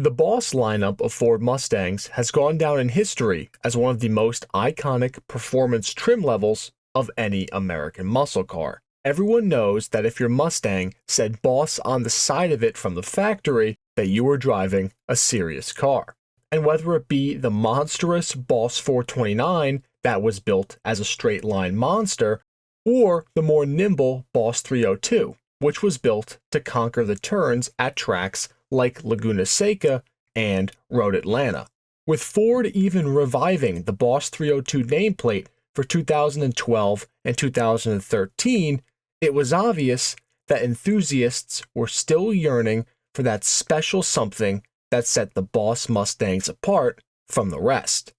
The Boss lineup of Ford Mustangs has gone down in history as one of the most iconic performance trim levels of any American muscle car. Everyone knows that if your Mustang said Boss on the side of it from the factory, that you were driving a serious car. And whether it be the monstrous Boss 429 that was built as a straight line monster, or the more nimble Boss 302, which was built to conquer the turns at tracks like Laguna Seca and Road Atlanta. With Ford even reviving the Boss 302 nameplate for 2012 and 2013, it was obvious that enthusiasts were still yearning for that special something that set the Boss Mustangs apart from the rest.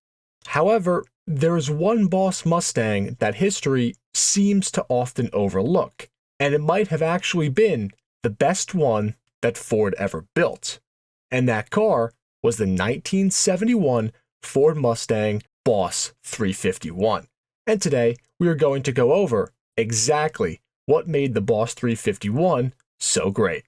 However, there is one Boss Mustang that history seems to often overlook, and it might have actually been the best one that Ford ever built. And that car was the 1971 Ford Mustang Boss 351. And today we are going to go over exactly what made the Boss 351 so great.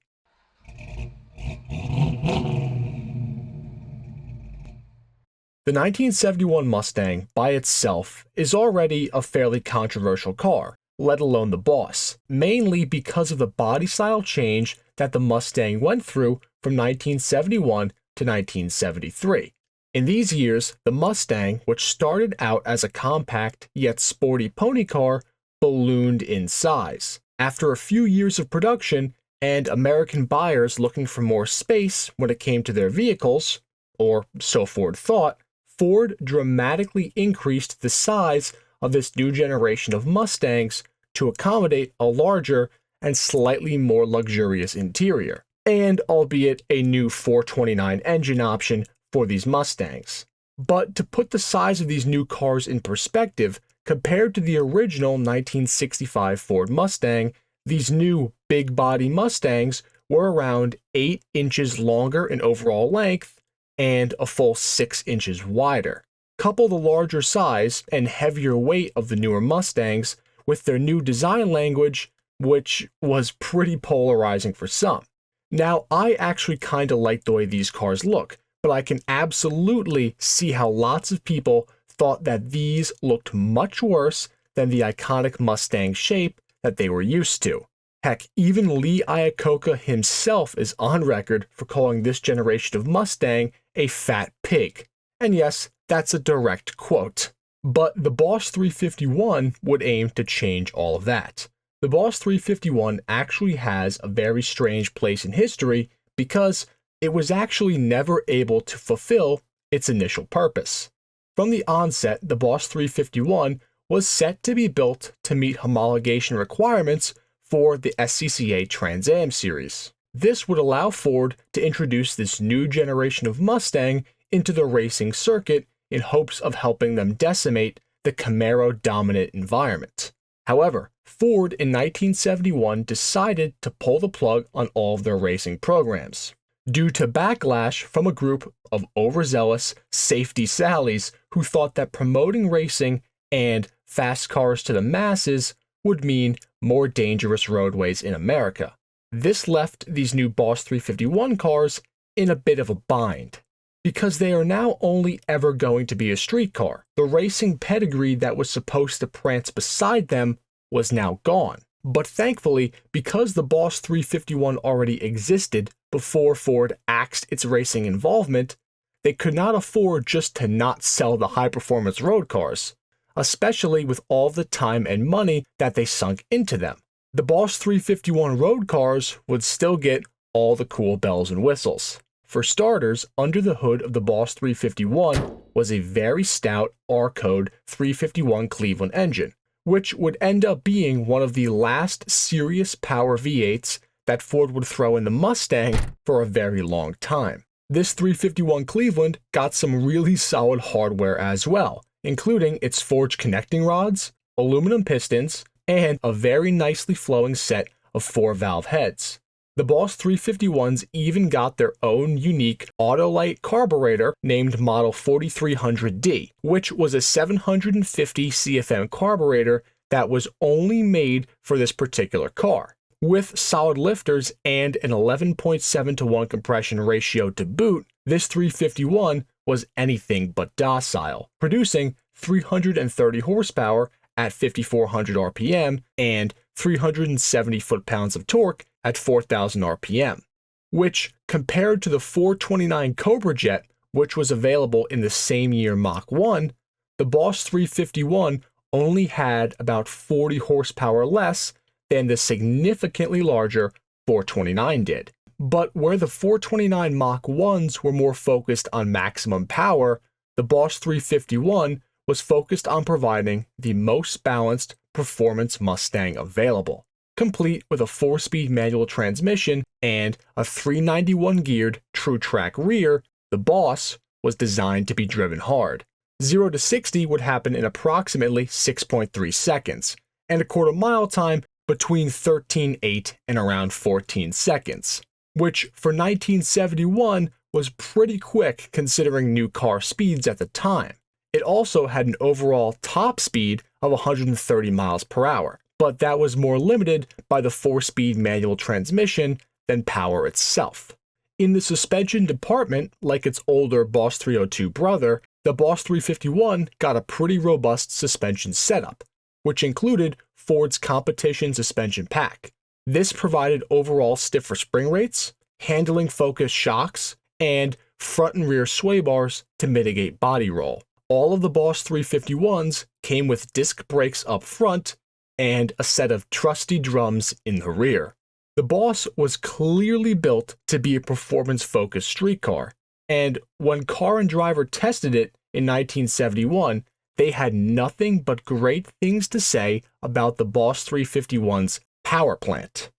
The 1971 Mustang by itself is already a fairly controversial car, let alone the Boss, mainly because of the body style change that the Mustang went through from 1971 to 1973. In these years, the Mustang, which started out as a compact yet sporty pony car, ballooned in size. After a few years of production and American buyers looking for more space when it came to their vehicles, or so Ford thought, Ford dramatically increased the size of this new generation of Mustangs to accommodate a larger and slightly more luxurious interior, and albeit a new 429 engine option for these Mustangs. But to put the size of these new cars in perspective, compared to the original 1965 Ford Mustang, these new big body Mustangs were around 8 inches longer in overall length and a full 6 inches wider. Couple the larger size and heavier weight of the newer Mustangs with their new design language, which was pretty polarizing for some. Now, I actually kind of like the way these cars look, but I can absolutely see how lots of people thought that these looked much worse than the iconic Mustang shape that they were used to. Heck, even Lee Iacocca himself is on record for calling this generation of Mustang a fat pig. And yes, that's a direct quote. But the Boss 351 would aim to change all of that. The Boss 351 actually has a very strange place in history because it was actually never able to fulfill its initial purpose. From the onset, the Boss 351 was set to be built to meet homologation requirements for the SCCA Trans Am series. This would allow Ford to introduce this new generation of Mustang into the racing circuit in hopes of helping them decimate the Camaro-dominant environment. However, Ford in 1971 decided to pull the plug on all of their racing programs, due to backlash from a group of overzealous safety Sallies who thought that promoting racing and fast cars to the masses would mean more dangerous roadways in America. This left these new Boss 351 cars in a bit of a bind, because they are now only ever going to be a street car. The racing pedigree that was supposed to prance beside them was now gone. But thankfully, because the Boss 351 already existed before Ford axed its racing involvement, they could not afford just to not sell the high-performance road cars, especially with all the time and money that they sunk into them. The Boss 351 road cars would still get all the cool bells and whistles. For starters, under the hood of the Boss 351 was a very stout R-Code 351 Cleveland engine, which would end up being one of the last serious power V8s that Ford would throw in the Mustang for a very long time. This 351 Cleveland got some really solid hardware as well, including its forged connecting rods, aluminum pistons, and a very nicely flowing set of 4-valve heads. The Boss 351s even got their own unique Autolite carburetor named Model 4300D, which was a 750 CFM carburetor that was only made for this particular car. With solid lifters and an 11.7 to 1 compression ratio to boot, This 351 was anything but docile, producing 330 horsepower at 5,400 RPM and 370 foot-pounds of torque at 4,000 RPM, which, compared to the 429 Cobra Jet, which was available in the same year Mach 1, the Boss 351 only had about 40 horsepower less than the significantly larger 429 did. But where the 429 Mach 1s were more focused on maximum power, the Boss 351 was focused on providing the most balanced performance Mustang available, complete with a 4-speed manual transmission and a 391 geared true track rear. The Boss was designed to be driven hard. 0 to 60 would happen in approximately 6.3 seconds, and a quarter-mile time between 13.8 and around 14 seconds, which for 1971 was pretty quick considering new car speeds at the time. It also had an overall top speed of 130 miles per hour, but that was more limited by the 4-speed manual transmission than power itself. In the suspension department, like its older Boss 302 brother, the Boss 351 got a pretty robust suspension setup, which included Ford's competition suspension pack. This provided overall stiffer spring rates, handling-focused shocks, and front and rear sway bars to mitigate body roll. All of the Boss 351s came with disc brakes up front and a set of trusty drums in the rear. The Boss was clearly built to be a performance-focused street car, and when Car and Driver tested it in 1971, they had nothing but great things to say about the Boss 351's power plant.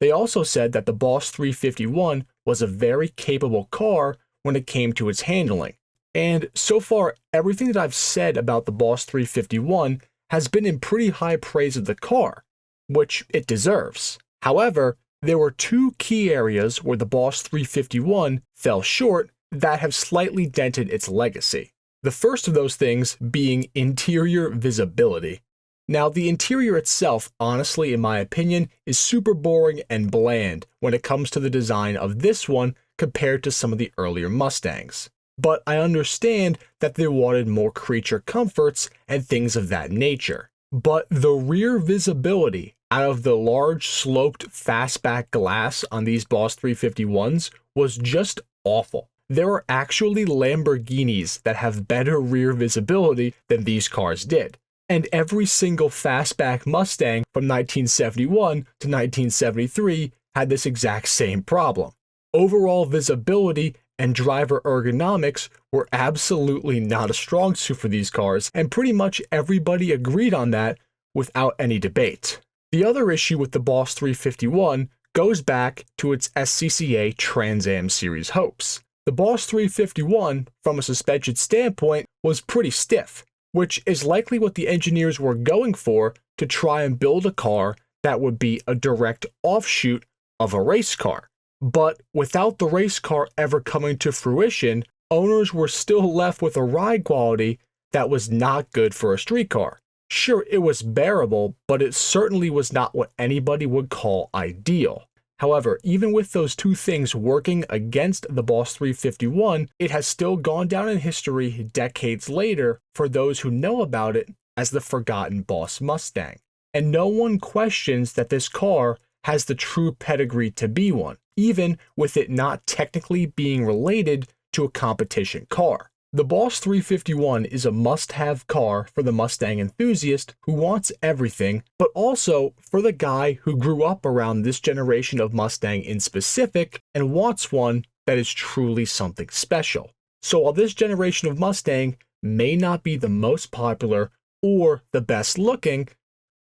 They also said that the Boss 351 was a very capable car when it came to its handling. And so far, everything that I've said about the Boss 351 has been in pretty high praise of the car, which it deserves. However, there were two key areas where the Boss 351 fell short that have slightly dented its legacy. The first of those things being interior visibility. Now, the interior itself, honestly, in my opinion, is super boring and bland when it comes to the design of this one compared to some of the earlier Mustangs. But I understand that they wanted more creature comforts and things of that nature. But the rear visibility out of the large sloped fastback glass on these Boss 351s was just awful. There are actually Lamborghinis that have better rear visibility than these cars did. And every single fastback Mustang from 1971 to 1973 had this exact same problem. Overall visibility and driver ergonomics were absolutely not a strong suit for these cars, and pretty much everybody agreed on that without any debate. The other issue with the Boss 351 goes back to its SCCA Trans Am series hopes. The Boss 351, from a suspension standpoint, was pretty stiff, which is likely what the engineers were going for to try and build a car that would be a direct offshoot of a race car. But without the race car ever coming to fruition, owners were still left with a ride quality that was not good for a street car. Sure, it was bearable, but it certainly was not what anybody would call ideal. However, even with those two things working against the Boss 351, it has still gone down in history decades later for those who know about it as the forgotten Boss Mustang. And no one questions that this car has the true pedigree to be one, even with it not technically being related to a competition car. The Boss 351 is a must-have car for the Mustang enthusiast who wants everything, but also for the guy who grew up around this generation of Mustang in specific and wants one that is truly something special. So while this generation of Mustang may not be the most popular or the best looking,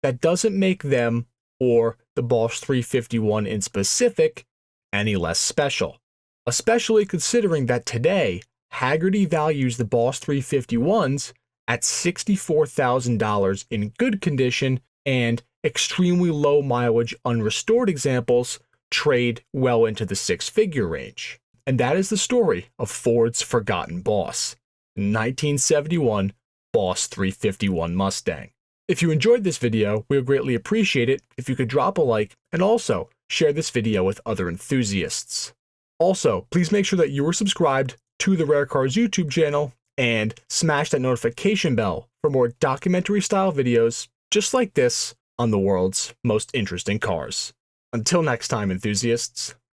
that doesn't make them, or the Boss 351 in specific, any less special. Especially considering that today, Hagerty values the Boss 351s at $64,000 in good condition, and extremely low mileage unrestored examples trade well into the six-figure range. And that is the story of Ford's forgotten boss, 1971 Boss 351 Mustang. If you enjoyed this video, we would greatly appreciate it if you could drop a like and also share this video with other enthusiasts. Also, please make sure that you are subscribed to the Rare Cars YouTube channel and smash that notification bell for more documentary style videos just like this on the world's most interesting cars. Until next time, enthusiasts.